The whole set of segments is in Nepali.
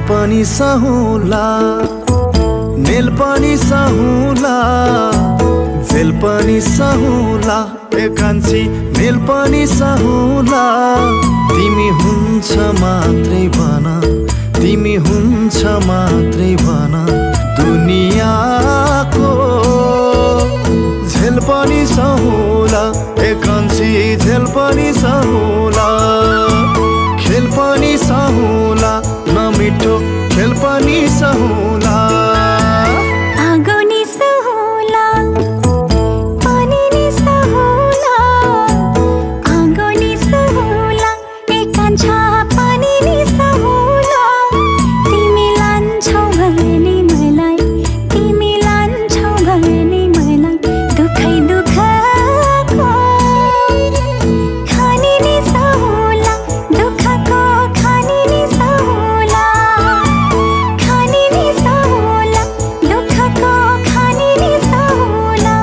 पनि सहुला, नेल पनि सहुला, झेल पनि सहुला, ए कान्छी नेल पनि सहुला। तिमी हुन्छ मात्रै भन, तिमी हुन्छ मात्रै भन, दुनियाँको झेल पनि सहुला, ए कान्छी झेल पनि सहुला। खेल पनि सहुला, नमिठो खेल पनि सहुला। आगो नि सहुला, पानी नि सहुला, आगो नि सहुला, ए कान्छा पानी नि सहुला। तिमी लान्छौ भने मलाई, तिमी लान्छौ भने मलाई, दुखै दुखको खानी नि सहुला, दुखको खानी नि सहुला, खानी नि सहुला, दुखको खानी नि सहुला।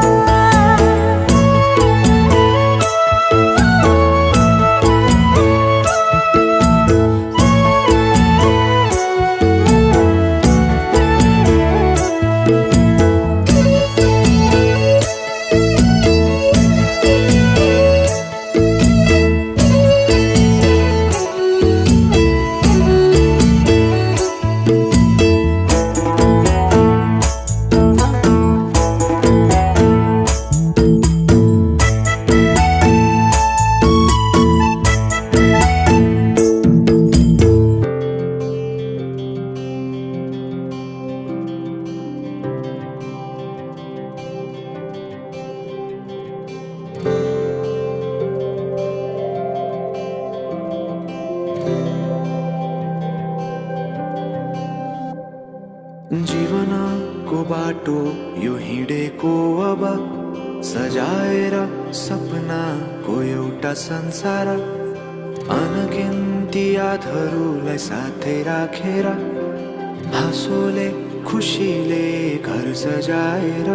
जीवनको बाटो यो हिँडेको अब, सजाएर सपनाको एउटा संसार। अनगिन्ती यादहरूलाई साथै राखेर, हाँसोले खुसीले घर सजाएर।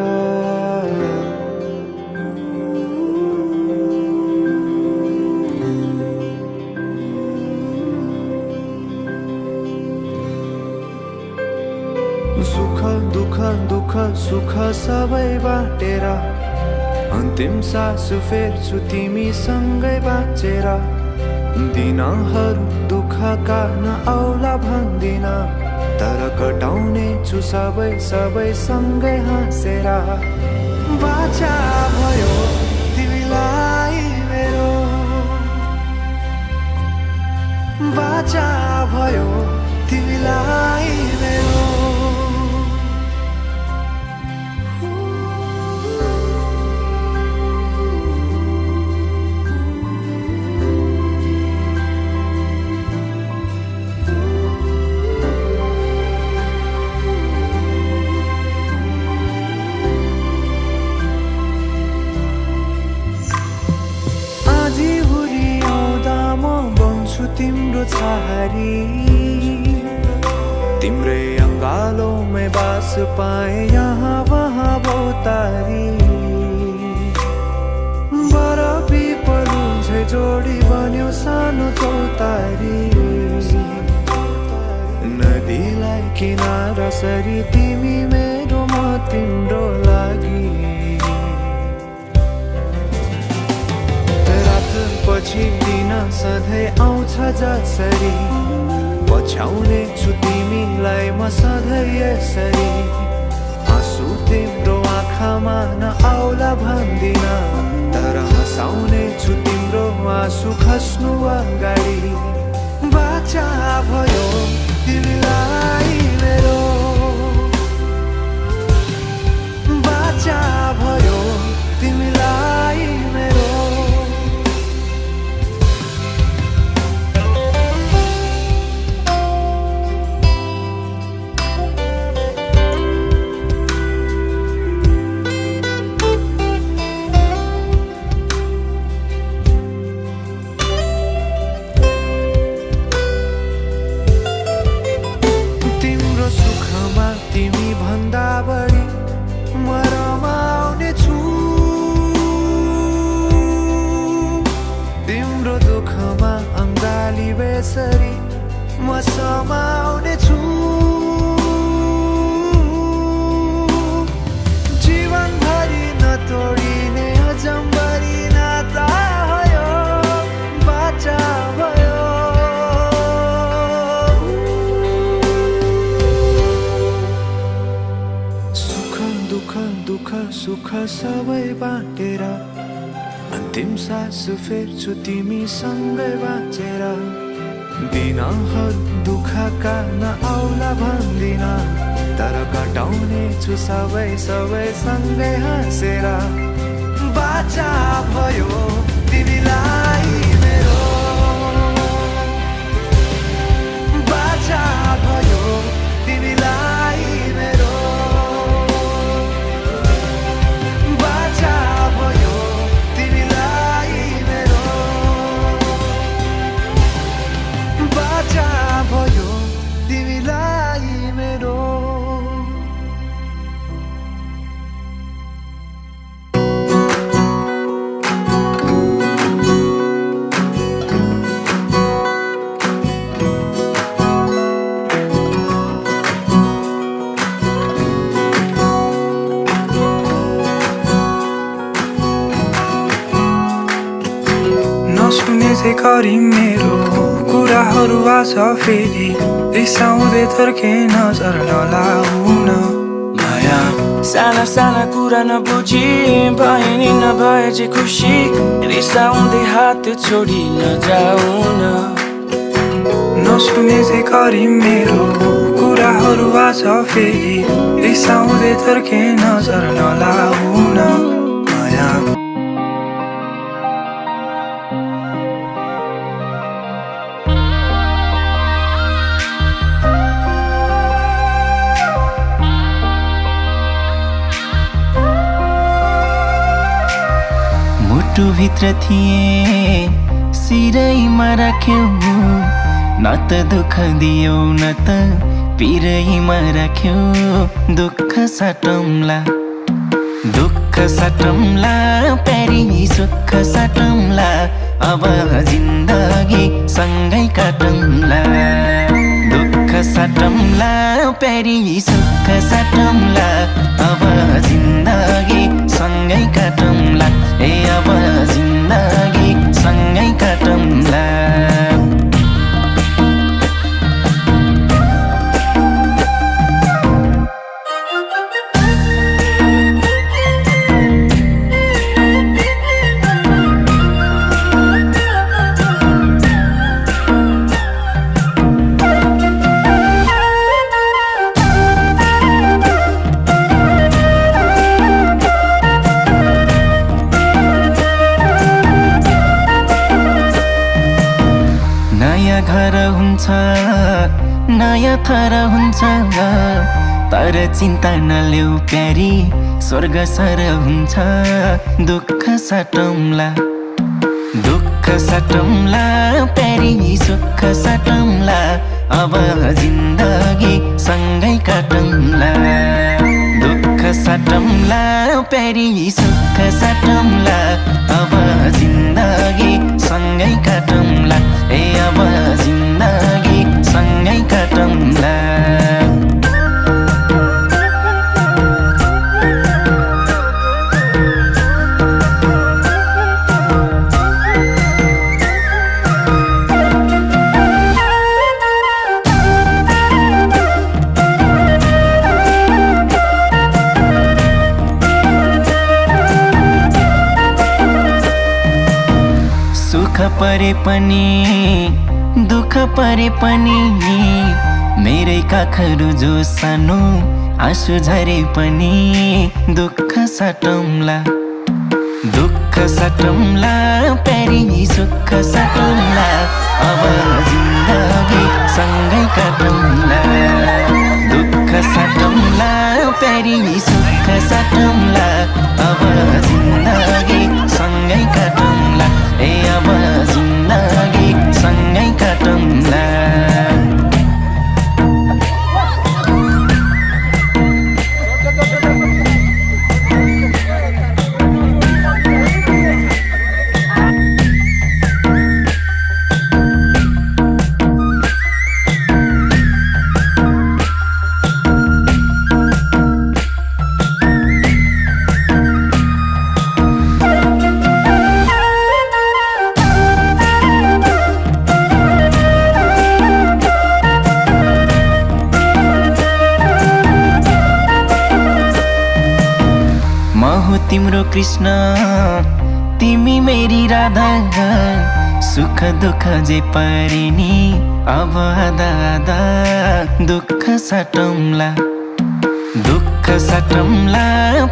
सुख दुःख दुःख सुख सबै बाटेर, अन्तिम सास फेर्छु तिमीसँगै बाँचेर। दिनहरू दुःखका नआउला भन्दिन, तर कटाउने छु सबै सबै सँगै हाँसेर। बाचा भयो तिमीलाई मेरो, बाचा भयो तिमीलाई मेरो। तिम्रो छहारी, तिम्रै अङ्गालोमै बास पाए यहाँ वहाँ बहुतारी। बर पिपलु झै जोडी बन्यो सानो चौतारी, नदीलाई किनारा सरी तिमी मेरो म तिम्रो लागि। पछि दिन सधैँ आउँछ जसरी, पछ्याउने छु तिमीलाई म सधैँ यसरी। आँसु तिम्रो आँखामा नआउला भन्दिन, तर हँसाउने छु तिम्रो आँसु खस्नु अगाडि। बाचा भयो तिमीलाई मेरो, बाचा भयो तिमीलाई मेरो। दुःख सबै बाँटेर अन्तिम सास फेर्छु तिमीसँगै बाँचेर दिनहरू दुःखका नआउला भन्दिन तर कटाउने छु सबै सँगै हाँसेर बाचा भयो तिमीलाई मेरो बाचा भयो तिमीलाई मेरो बाचा भयो तिमीलाई मेरो बाचा भयो तिमीलाई मेरो नसुने चाहिँ करी मेरो कुराहरू आछ फेरि रिसाउँदै थर्के नजर नलाउन माया साना साना कुरा नबुझी भए नि नभए चाहिँ खुसी रिसाउँदै हात छोडी नजाउन नसुने चाहिँ करी मेरो कुराहरू आछ फेरि रिसाउँदै थर्के नजर नलाउन माया भित्र थिए सिरैमा राख्यौ न त दुःख दियौ न त पिरैमा राख्यौ दुःख साटौँला प्यारी सुख साटौँला अब जिन्दगी सँगै काटौँला दुःख साटौँला प्यारी सुख साटौँला अब जिन्दगी सँगै काटौँला ए अब जिन्दगी सँगै काटौँला घर हुन्छ नयाँ थर हुन्छ तर चिन्ता नलेऊ प्यारी स्वर्ग सर हुन्छ दुःख साटौँला प्यारी सुख साटौँला अब जिन्दगी सँगै काटौँला दुःख साटौँला प्यारी सुख साटौँला अब जिन्दगी सँगै काटौँला ए अब जिन्दगी सँगै काटौँला सुख परे पनि दुःख परे पनि मेरै काखहरू जो सानो आँसु झरे पनि दुःख साटौँला प्यारी सुख साटौँला अब जिन्दगी सँगै काटौँला दुःख साटौँला प्यारी सुख साटौँला अब जिन्दगी सँगै काटौँला ए अब जिन्दगी सँगै काटौँला कृष्ण तिमी मेरी राधा सुख दुख जे परिनी अब आधा आधा दुख सटौँला दुख सटौँला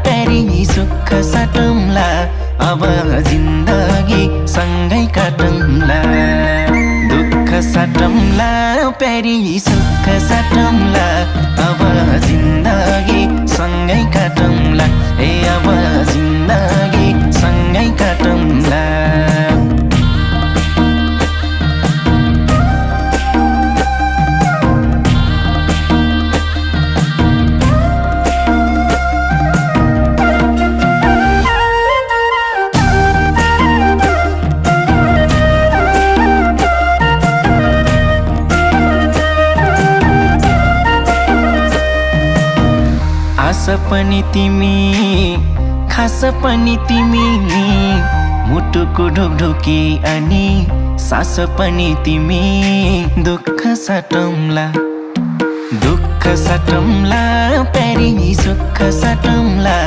प्यारी सुख सटौँला अब जिन्दगी सँगै काटौँला दुख सटौँला प्यारी सुख सटौँला अब जिन्दगी सँगै काटौँला ए अब जिन्दगी सँगै काटौँला आस पनि तिमी खास पनि तिमी मुटुको ढोकढोकी अनि सास पनि तिमी दुख सटौँला प्यारी सुख सटौँला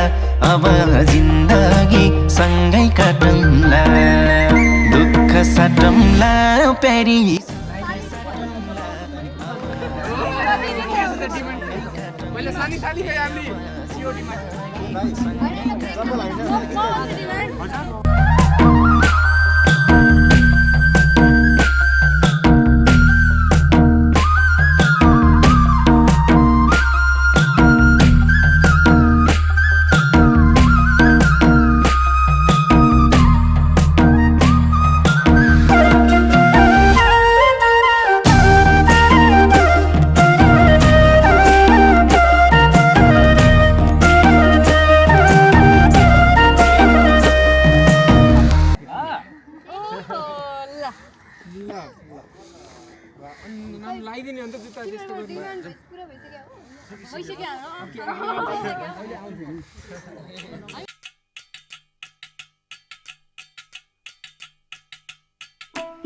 अब जिन्दगी सँगै काटौँला दुख सटौँला प्यारी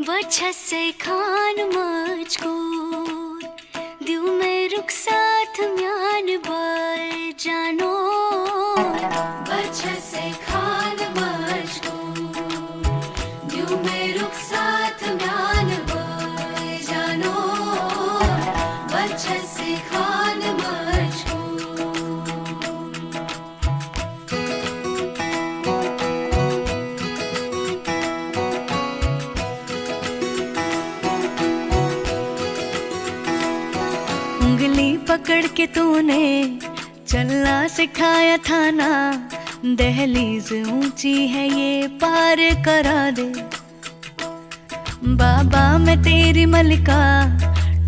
बच्चा से खान मुझको दिल में रुख साथ म्यान बर जानो बच्चा से खान मुझको दिल में रुख साथ म्यान बर जानो बच्चा से खान मुझको उंगली पकड़ के तूने चलना सिखाया था ना दहलीज ऊंची है ये पार करा दे बाबा मैं तेरी मलिका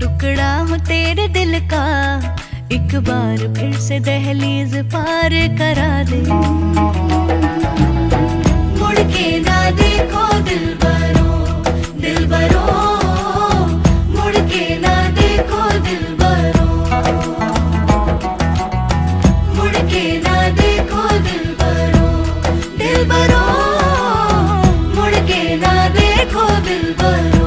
टुकड़ा हूँ तेरे दिल का एक बार फिर से दहलीज पार करा दे मुड़ के ना देखो दिलबरो दिलबरो मुड़ के ना देखो दिलबरो मुड़ के ना देखो दिलबरो दिलबरो मुड़ के ना देखो दिलबरो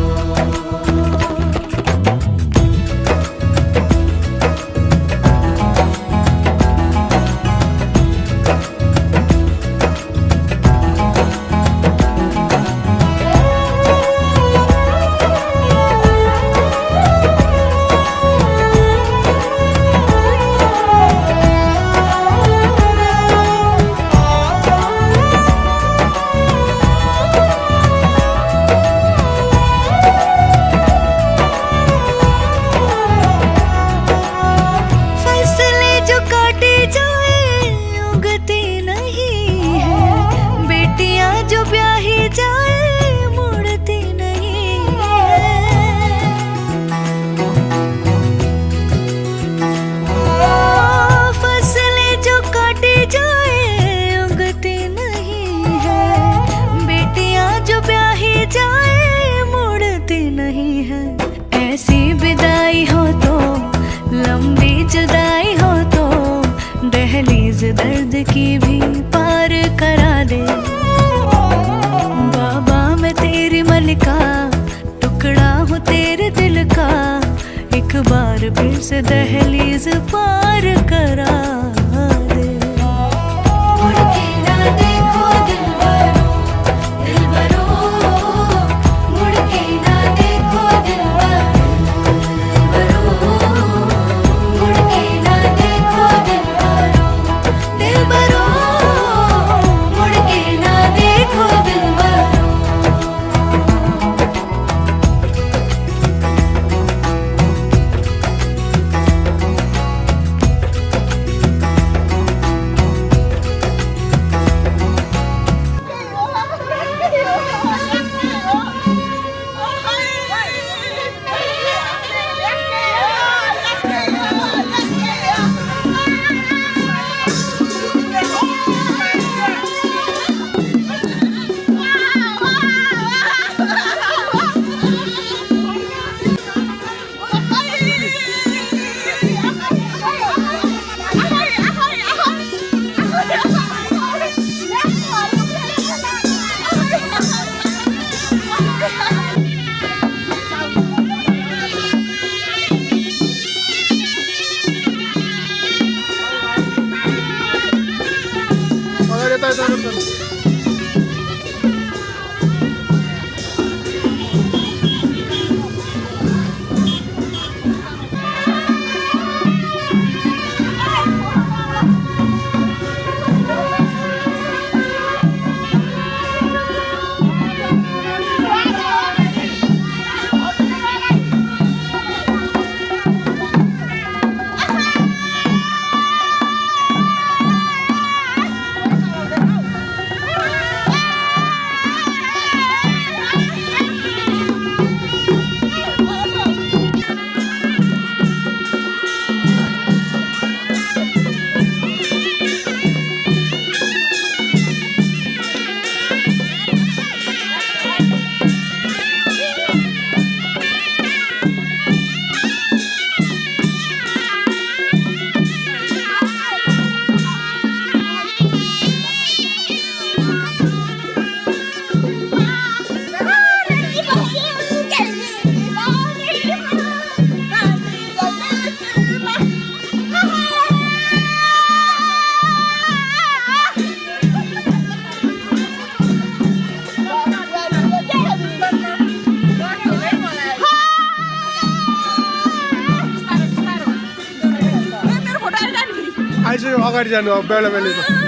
दर्द की भी पार करा दे बाबा मैं तेरी मलिका टुकड़ा हूँ तेरे दिल का एक बार फिर से दहलीज पार करा दे मुड़ के ना देखो अगाडि जानु अब बेला बेलीको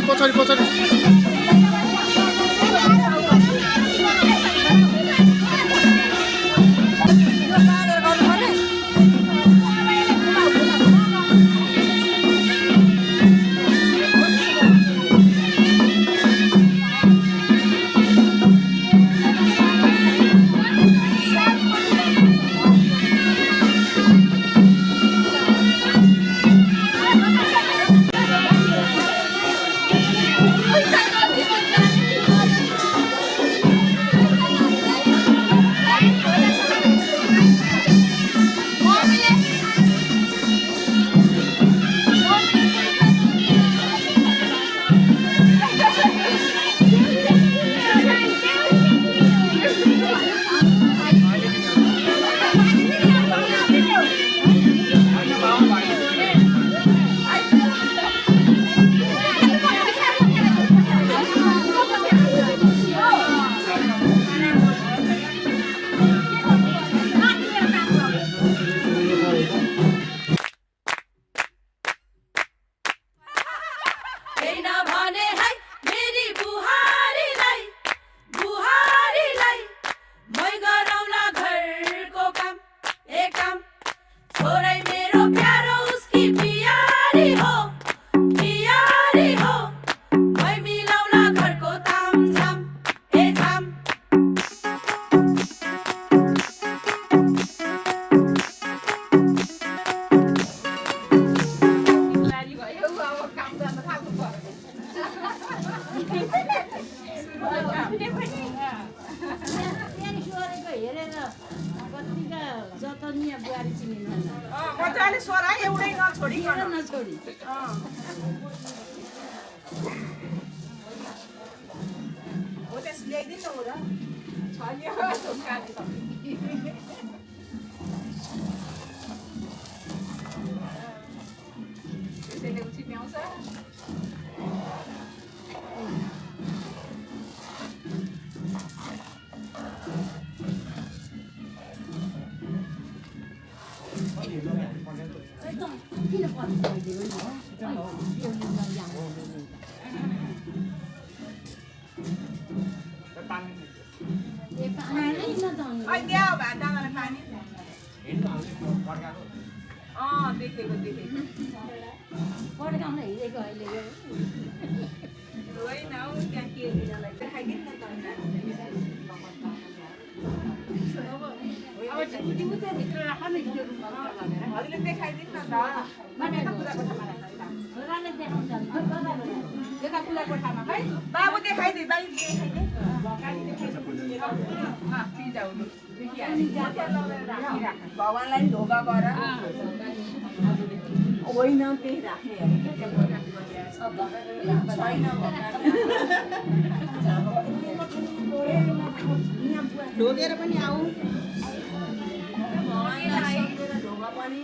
पछाडि पछाडि मजाले सोरा एउटै नछोडिकन नछोडी हो त्यस ल्याइदिनु हो र छ नि ढोकाले त्यसैले उछिन्याउँछ देऊ भात दानालाई पानी देखेको पड्काउन हिँडेको अहिले होइन हौ त्यहाँ के दिनलाई देखाइदिनु न भित्र राख न हजुरले देखाइदिनु न त खुला कोठामा खै बाबु देखाइदिए भगवानलाई ढोका गर होइन त्यही राख्ने छैन ढोगेर पनि आऊ ढोका पनि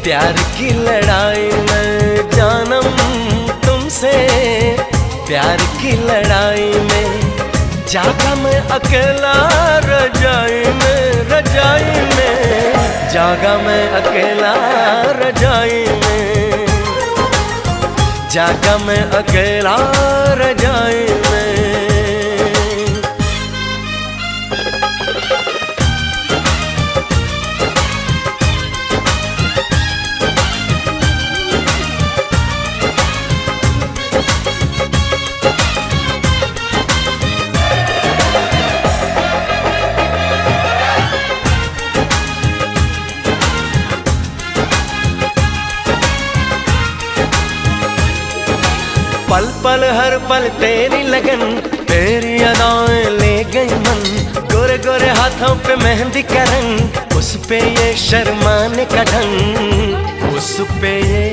प्यार की लड़ाई में जानम तुमसे प्यार की लड़ाई में जागा मैं अकेला रजाई में जागा मैं अकेला रजाई में जागा मैं अकेला रजाई में पल पल हर पल तेरी लगन तेरी अदाएं ले गई मन गोरे गोरे हाथों पे मेहंदी का रंग उस पे ये शर्माने का ढंग उस पे ये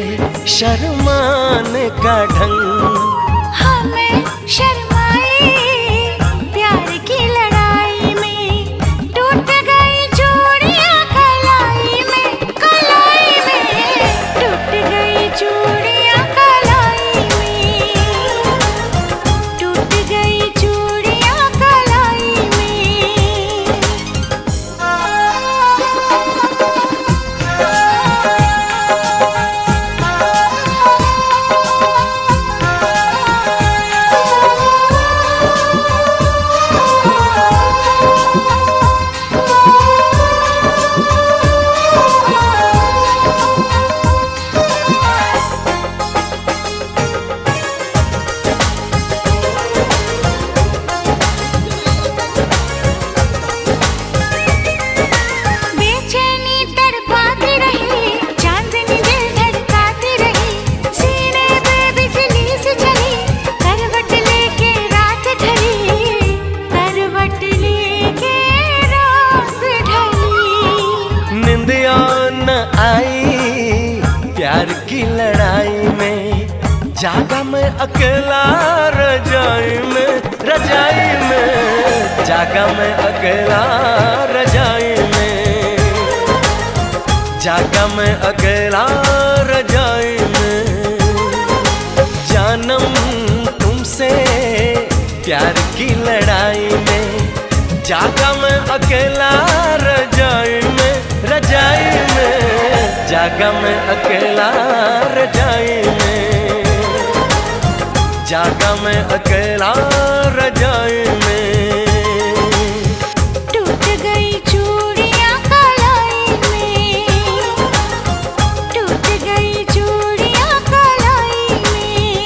शर्माने का ढंग हमें शर्माए प्यार की लड़ाई में टूट गई चूड़ियां कलाई में टूट गई चूड़ियां कलाई में टूट गई चूड़ियां कलाई बेचैनी तड़पाती रही चांदनी दिल धड़काती रही सीने पे बिजली से चली करवट लेके रात ढली करवट लेके रात ढली निंदिया न आई प्यार की लड़ाई जागा मैं अकेला रजाई में जागा मैं अकेला रजाई में जागा मैं अकेला रजाई में जानम तुमसे प्यार की लड़ाई में जागा मैं अकेला रजाई में जागा मैं अकेला रजाई में जागा मैं अकेला रजाई में टूट गई चूड़ियां कलाई में टूट गई चूड़ियां कलाई में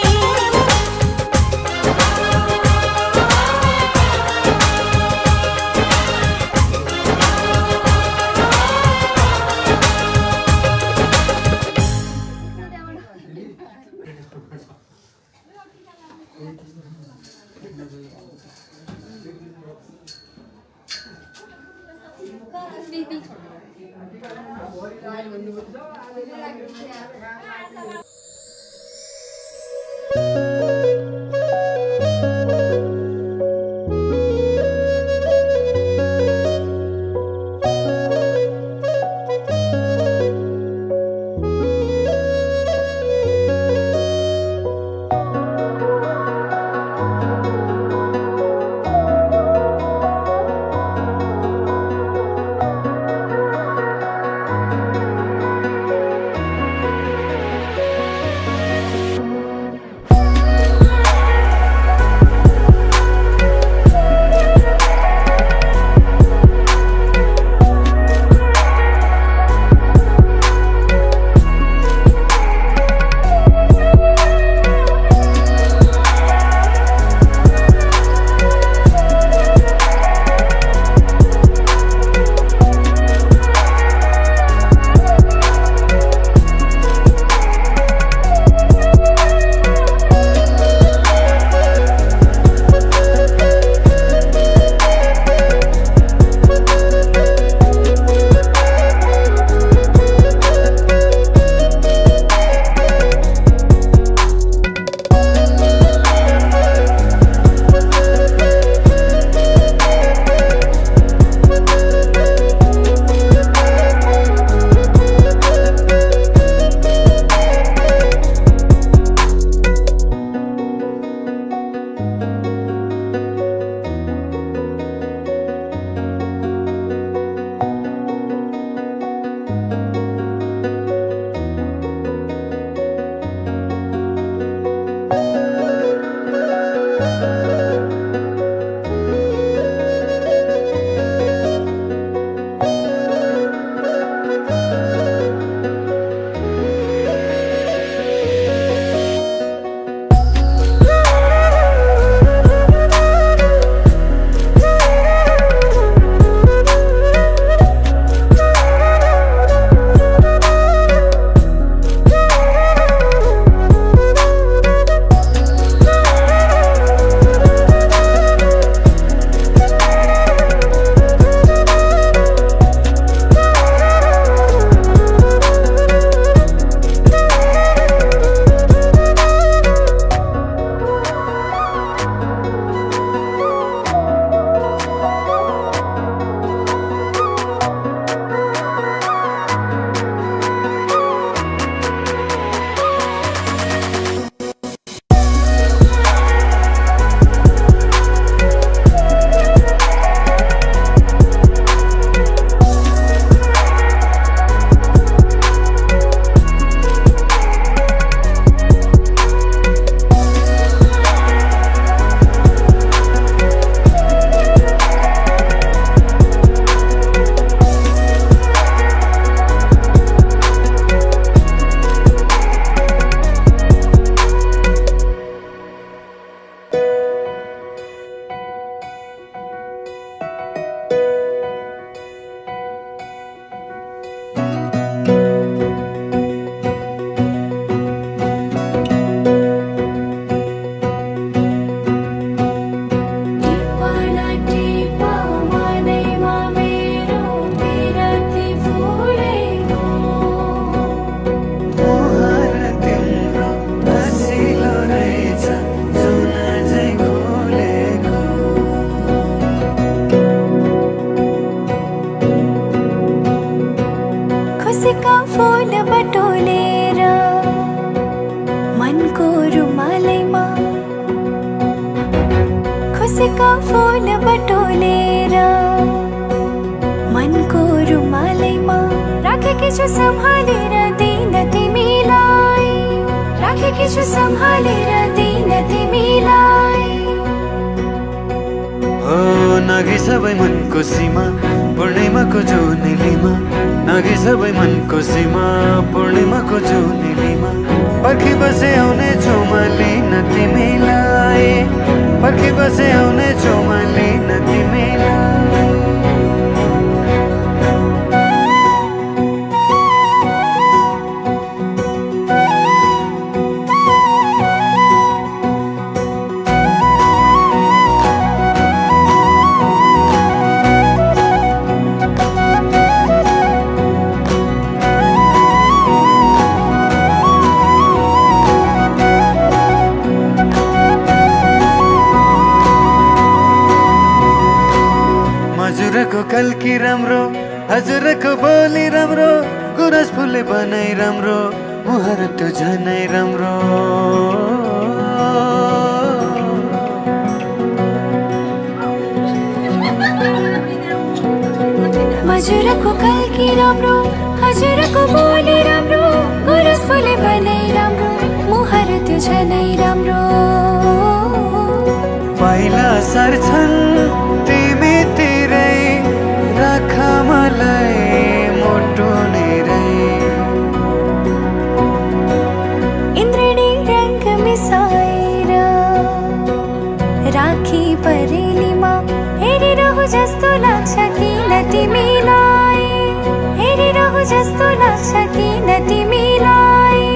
का फूल बटोलेर मनको रुमालैमा राखेकी छु सम्हालेर दिन तिमीलाई, राखेकी छु सम्हालेर दिन तिमीलाई। नाघे सबै मनको सीमा पूर्णिमाको जुनेलीमा, नाघे सबै मनको सीमा पूर्णिमाको जुनेलीमा। पर्खी बसे आउने छु म लिन तिमीलाई, पर्खी बसे आउने छु म लिन तिमीलाई। हजुरको कल्की राम्रो, हजुरको बोली राम्रो, गुरस फुले बनाइ राम्रो, मुहार त्यो झनै राम्रो। हजुरको कल्की राम्रो, हजुरको बोली राम्रो, गुरस फुले बनाइ राम्रो, मुहार त्यो झनै राम्रो। पाइला सर्छन् तिमी तिरै, राख मलाई मोटो नेरै। इन्द्रणी रंग मिसाएर राखी परेलीमा हेरिरहु जस्तो लाग्छ किन तिमीलाई, हेरिरहु जस्तो लाग्छ किन तिमीलाई।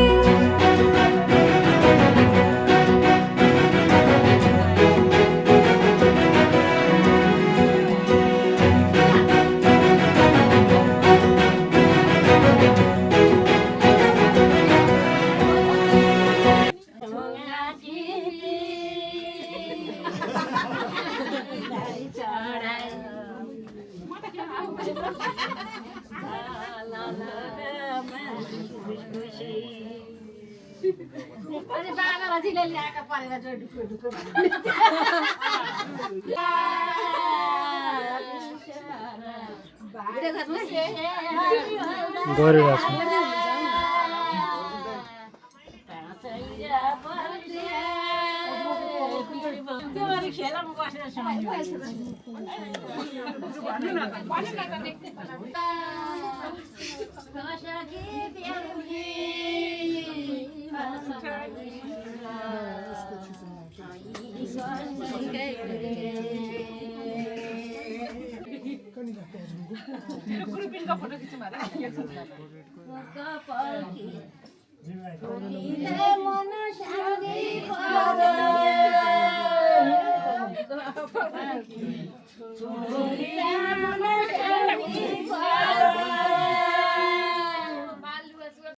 अनि बाबाजीले ल्याएका परेर चाहिँ ढुक्कु ढुक्कु गरेर छु खेलमा बसेर ग्रुपिङको फोटो खिच्नु भएर